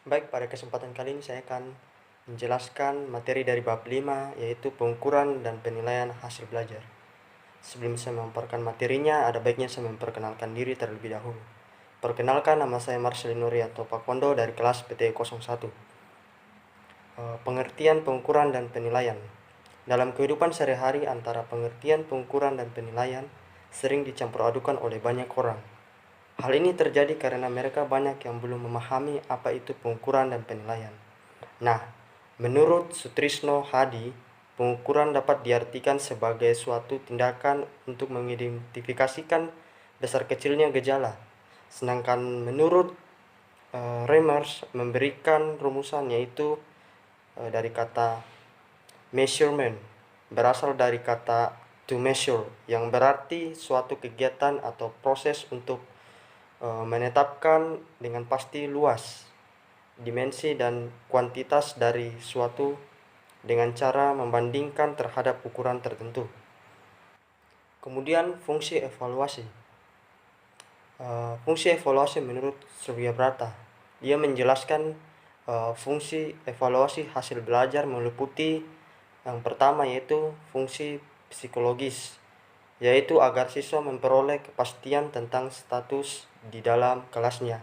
Baik, pada kesempatan kali ini saya akan menjelaskan materi dari bab 5, yaitu pengukuran dan penilaian hasil belajar. Sebelum saya memaparkan materinya, ada baiknya saya memperkenalkan diri terlebih dahulu. Perkenalkan, nama saya Marcelino Rianto Pakondo dari kelas PT 01. Pengertian pengukuran dan penilaian. Dalam kehidupan sehari-hari, antara pengertian pengukuran dan penilaian sering dicampur adukan oleh banyak orang. Hal ini terjadi karena mereka banyak yang belum memahami apa itu pengukuran dan penilaian. Nah, menurut Sutrisno Hadi, pengukuran dapat diartikan sebagai suatu tindakan untuk mengidentifikasikan besar kecilnya gejala. Sedangkan menurut Reimers memberikan rumusan, yaitu dari kata measurement, berasal dari kata to measure, yang berarti suatu kegiatan atau proses untuk menetapkan dengan pasti luas, dimensi dan kuantitas dari suatu dengan cara membandingkan terhadap ukuran tertentu. Kemudian fungsi evaluasi. Fungsi evaluasi menurut Suryabrata, dia menjelaskan fungsi evaluasi hasil belajar meliputi yang pertama, yaitu fungsi psikologis, yaitu agar siswa memperoleh kepastian tentang status di dalam kelasnya.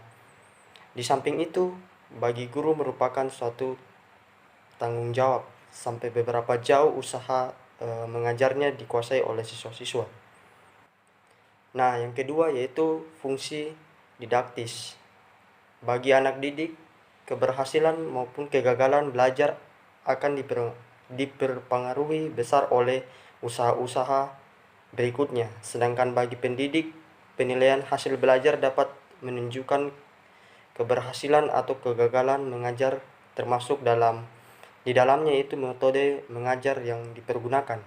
Di samping itu, bagi guru merupakan suatu tanggung jawab sampai beberapa jauh usaha mengajarnya dikuasai oleh siswa-siswa. Nah, yang kedua yaitu fungsi didaktis. Bagi anak didik, keberhasilan maupun kegagalan belajar akan diperpengaruhi besar oleh usaha-usaha berikutnya. Sedangkan bagi pendidik, penilaian hasil belajar dapat menunjukkan keberhasilan atau kegagalan mengajar, termasuk di dalamnya itu metode mengajar yang dipergunakan.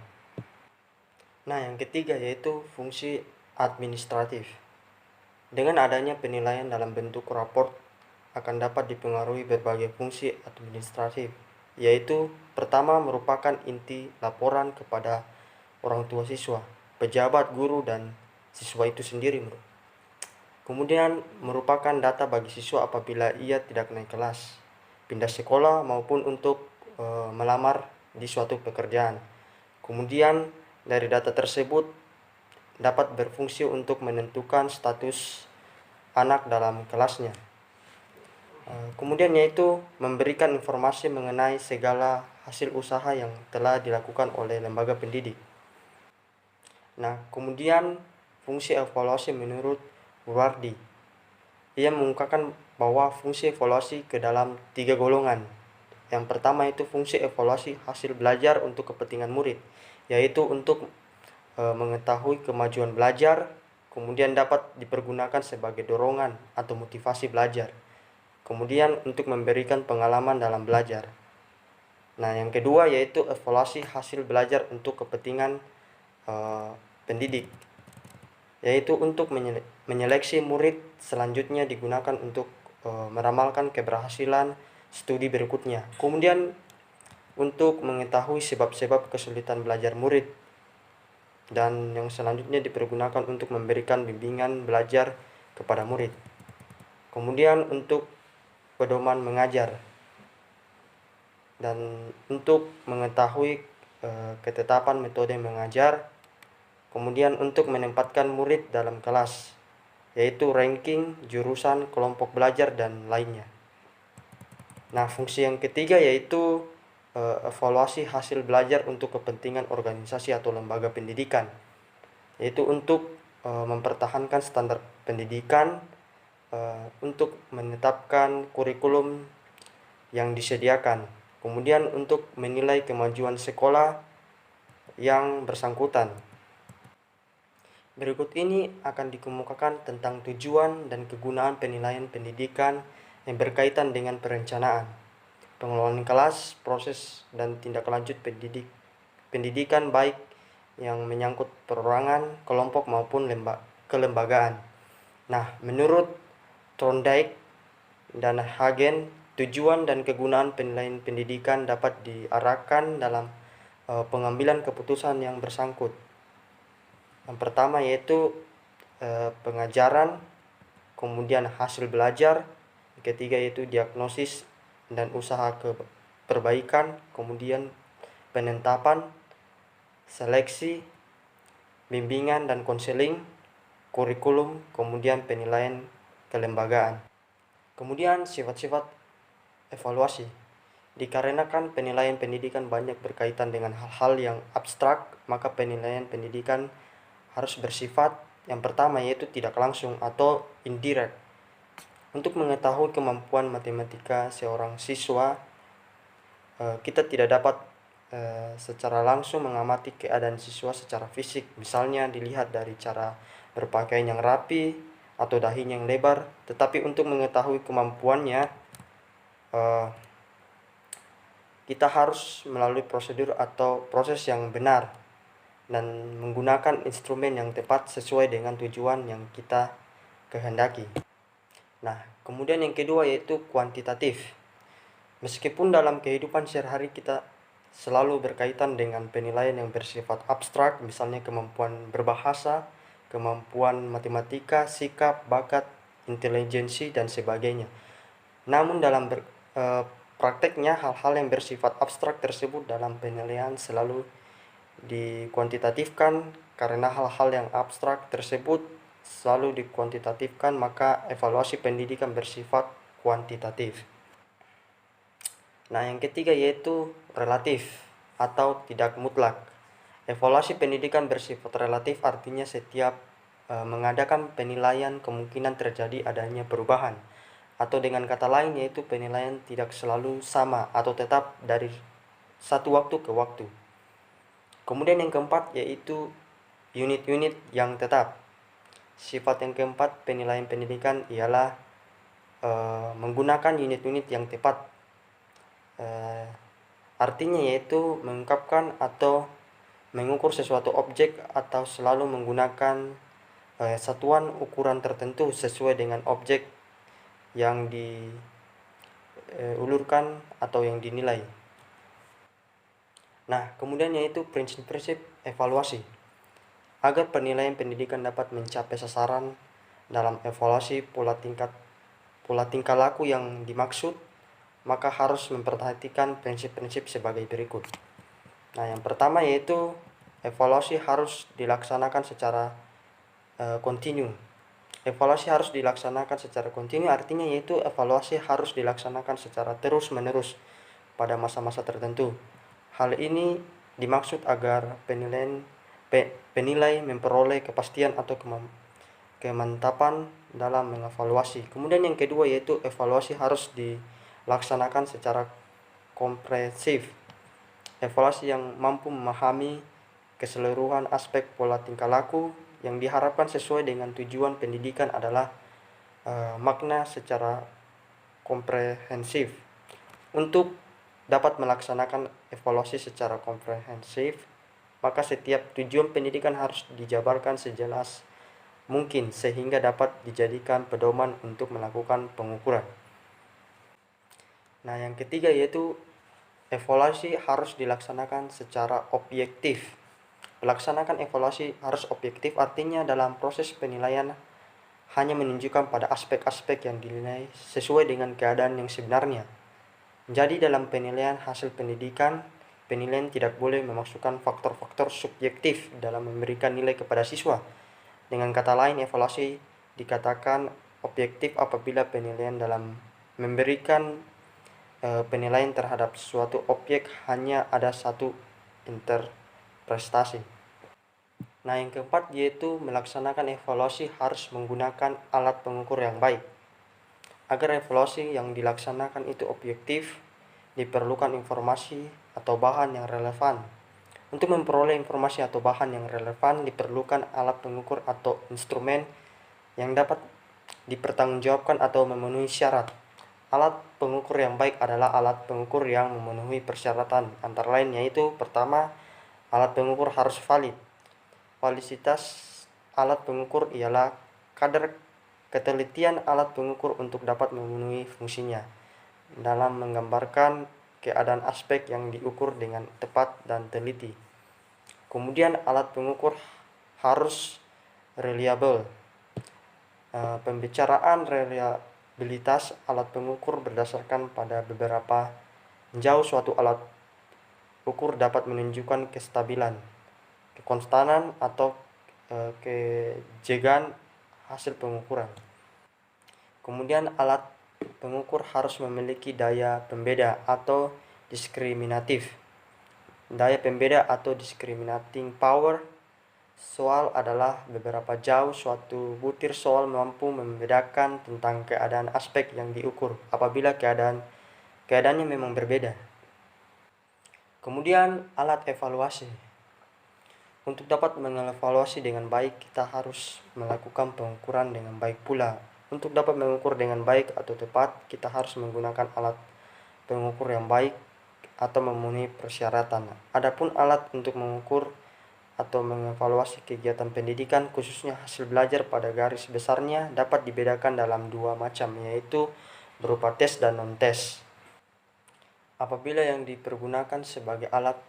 Nah, yang ketiga yaitu fungsi administratif. Dengan adanya penilaian dalam bentuk raport akan dapat dipengaruhi berbagai fungsi administratif, yaitu pertama merupakan inti laporan kepada orang tua siswa, pejabat, guru, dan siswa itu sendiri. Kemudian merupakan data bagi siswa apabila ia tidak naik kelas, pindah sekolah, maupun untuk melamar di suatu pekerjaan. Kemudian dari data tersebut dapat berfungsi untuk menentukan status anak dalam kelasnya. Kemudian yaitu memberikan informasi mengenai segala hasil usaha yang telah dilakukan oleh lembaga pendidik. Nah, kemudian fungsi evaluasi menurut Wardi, ia mengungkapkan bahwa fungsi evaluasi ke dalam 3 golongan. Yang pertama itu fungsi evaluasi hasil belajar untuk kepentingan murid, yaitu untuk mengetahui kemajuan belajar, kemudian dapat dipergunakan sebagai dorongan atau motivasi belajar. Kemudian untuk memberikan pengalaman dalam belajar. Nah, yang kedua yaitu evaluasi hasil belajar untuk kepentingan pendidik, yaitu untuk menyeleksi murid selanjutnya digunakan untuk meramalkan keberhasilan studi berikutnya. Kemudian untuk mengetahui sebab-sebab kesulitan belajar murid, dan yang selanjutnya dipergunakan untuk memberikan bimbingan belajar kepada murid. Kemudian untuk pedoman mengajar, dan untuk mengetahui ketetapan metode mengajar. Kemudian untuk menempatkan murid dalam kelas, yaitu ranking, jurusan, kelompok belajar, dan lainnya. Nah, fungsi yang ketiga yaitu evaluasi hasil belajar untuk kepentingan organisasi atau lembaga pendidikan, yaitu untuk mempertahankan standar pendidikan, untuk menetapkan kurikulum yang disediakan, kemudian untuk menilai kemajuan sekolah yang bersangkutan. Berikut ini akan dikemukakan tentang tujuan dan kegunaan penilaian pendidikan yang berkaitan dengan perencanaan, pengelolaan kelas, proses dan tindak lanjut pendidikan baik yang menyangkut perorangan, kelompok maupun kelembagaan. Nah, menurut Thorndike dan Hagen, tujuan dan kegunaan penilaian pendidikan dapat diarahkan dalam pengambilan keputusan yang bersangkut. Yang pertama yaitu pengajaran, kemudian hasil belajar, yang ketiga yaitu diagnosis dan usaha perbaikan, kemudian penetapan, seleksi, bimbingan dan konseling, kurikulum, kemudian penilaian kelembagaan. Kemudian sifat-sifat evaluasi. Dikarenakan penilaian pendidikan banyak berkaitan dengan hal-hal yang abstrak, maka penilaian pendidikan harus bersifat yang pertama yaitu tidak langsung atau indirect. Untuk mengetahui kemampuan matematika seorang siswa, kita tidak dapat secara langsung mengamati keadaan siswa secara fisik. Misalnya dilihat dari cara berpakaian yang rapi atau dahinya yang lebar. Tetapi untuk mengetahui kemampuannya, kita harus melalui prosedur atau proses yang benar dan menggunakan instrumen yang tepat sesuai dengan tujuan yang kita kehendaki. Nah, kemudian yang kedua yaitu kuantitatif. Meskipun dalam kehidupan sehari-hari kita selalu berkaitan dengan penilaian yang bersifat abstrak, misalnya kemampuan berbahasa, kemampuan matematika, sikap, bakat, intelijensi, dan sebagainya. Namun dalam prakteknya hal-hal yang bersifat abstrak tersebut dalam penilaian selalu dikuantitatifkan. Karena hal-hal yang abstrak tersebut selalu dikuantitatifkan, maka evaluasi pendidikan bersifat kuantitatif. Nah, yang ketiga yaitu relatif atau tidak mutlak. Evaluasi pendidikan bersifat relatif artinya setiap mengadakan penilaian kemungkinan terjadi adanya perubahan, atau dengan kata lain yaitu penilaian tidak selalu sama atau tetap dari satu waktu ke waktu. Kemudian yang keempat yaitu unit-unit yang tetap. Sifat yang keempat penilaian pendidikan ialah menggunakan unit-unit yang tepat. Artinya yaitu mengungkapkan atau mengukur sesuatu objek atau selalu menggunakan satuan ukuran tertentu sesuai dengan objek yang diulurkan atau yang dinilai. Nah, kemudian yaitu prinsip-prinsip evaluasi. Agar penilaian pendidikan dapat mencapai sasaran dalam evaluasi pola tingkah laku yang dimaksud, maka harus memperhatikan prinsip-prinsip sebagai berikut. Nah, yang pertama yaitu evaluasi harus dilaksanakan secara kontinu. Evaluasi harus dilaksanakan secara kontinu artinya yaitu evaluasi harus dilaksanakan secara terus-menerus pada masa-masa tertentu. Hal ini dimaksud agar penilai memperoleh kepastian atau kemantapan dalam mengevaluasi. Kemudian yang kedua yaitu evaluasi harus dilaksanakan secara komprehensif. Evaluasi yang mampu memahami keseluruhan aspek pola tingkah laku yang diharapkan sesuai dengan tujuan pendidikan adalah makna secara komprehensif. Untuk dapat melaksanakan evaluasi secara komprehensif, maka setiap tujuan pendidikan harus dijabarkan sejelas mungkin sehingga dapat dijadikan pedoman untuk melakukan pengukuran. Nah, yang ketiga yaitu evaluasi harus dilaksanakan secara objektif. Melaksanakan evaluasi harus objektif artinya dalam proses penilaian hanya menunjukkan pada aspek-aspek yang dinilai sesuai dengan keadaan yang sebenarnya. Jadi dalam penilaian hasil pendidikan, penilaian tidak boleh memasukkan faktor-faktor subjektif dalam memberikan nilai kepada siswa. Dengan kata lain, evaluasi dikatakan objektif apabila penilaian dalam memberikan penilaian terhadap suatu objek hanya ada satu interpretasi. Nah, yang keempat yaitu melaksanakan evaluasi harus menggunakan alat pengukur yang baik. Agar evaluasi yang dilaksanakan itu objektif, diperlukan informasi atau bahan yang relevan. Untuk memperoleh informasi atau bahan yang relevan, diperlukan alat pengukur atau instrumen yang dapat dipertanggungjawabkan atau memenuhi syarat. Alat pengukur yang baik adalah alat pengukur yang memenuhi persyaratan, antara lain yaitu pertama, alat pengukur harus valid. Validitas alat pengukur ialah kadar ketelitian alat pengukur untuk dapat memenuhi fungsinya dalam menggambarkan keadaan aspek yang diukur dengan tepat dan teliti. Kemudian alat pengukur harus reliable. Pembicaraan reliabilitas stabilitas alat pengukur berdasarkan pada beberapa jauh suatu alat ukur dapat menunjukkan kestabilan, kekonstanan, atau kejegaan hasil pengukuran. Kemudian alat pengukur harus memiliki daya pembeda atau diskriminatif. Daya pembeda atau discriminating power soal adalah beberapa jauh suatu butir soal mampu membedakan tentang keadaan aspek yang diukur apabila keadaannya memang berbeda. Kemudian alat evaluasi. Untuk dapat mengevaluasi dengan baik, kita harus melakukan pengukuran dengan baik pula. Untuk dapat mengukur dengan baik atau tepat, kita harus menggunakan alat pengukur yang baik atau memenuhi persyaratan. Adapun alat untuk mengukur atau mengevaluasi kegiatan pendidikan, khususnya hasil belajar pada garis besarnya, dapat dibedakan dalam dua macam, yaitu berupa tes dan non-tes. Apabila yang dipergunakan sebagai alat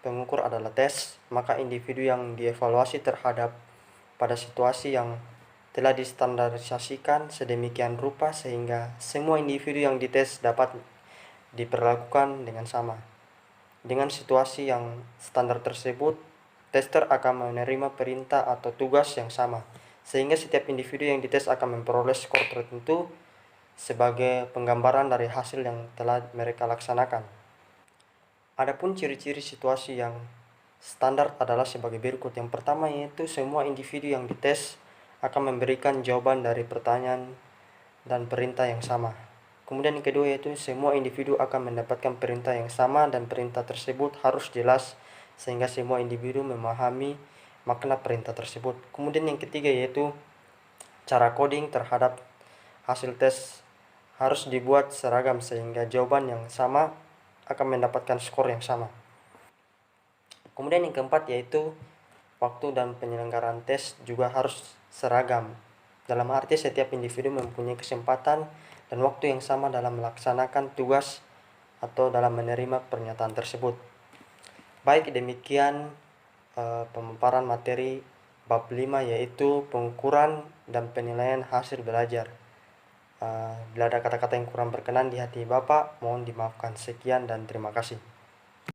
pengukur adalah tes, maka individu yang dievaluasi terhadap pada situasi yang telah distandarisasikan sedemikian rupa sehingga semua individu yang dites dapat diperlakukan dengan sama. Dengan situasi yang standar tersebut, tester akan menerima perintah atau tugas yang sama, sehingga setiap individu yang dites akan memperoleh skor tertentu sebagai penggambaran dari hasil yang telah mereka laksanakan. Adapun ciri-ciri situasi yang standar adalah sebagai berikut. Yang pertama yaitu semua individu yang dites akan memberikan jawaban dari pertanyaan dan perintah yang sama. Kemudian yang kedua yaitu semua individu akan mendapatkan perintah yang sama dan perintah tersebut harus jelas sehingga semua individu memahami makna perintah tersebut. Kemudian yang ketiga yaitu cara coding terhadap hasil tes harus dibuat seragam sehingga jawaban yang sama akan mendapatkan skor yang sama. Kemudian yang keempat yaitu waktu dan penyelenggaraan tes juga harus seragam. Dalam arti setiap individu mempunyai kesempatan dan waktu yang sama dalam melaksanakan tugas atau dalam menerima pernyataan tersebut. Baik, demikian pemaparan materi bab 5 yaitu pengukuran dan penilaian hasil belajar. Bila ada kata-kata yang kurang berkenan di hati Bapak, mohon dimaafkan. Sekian dan terima kasih.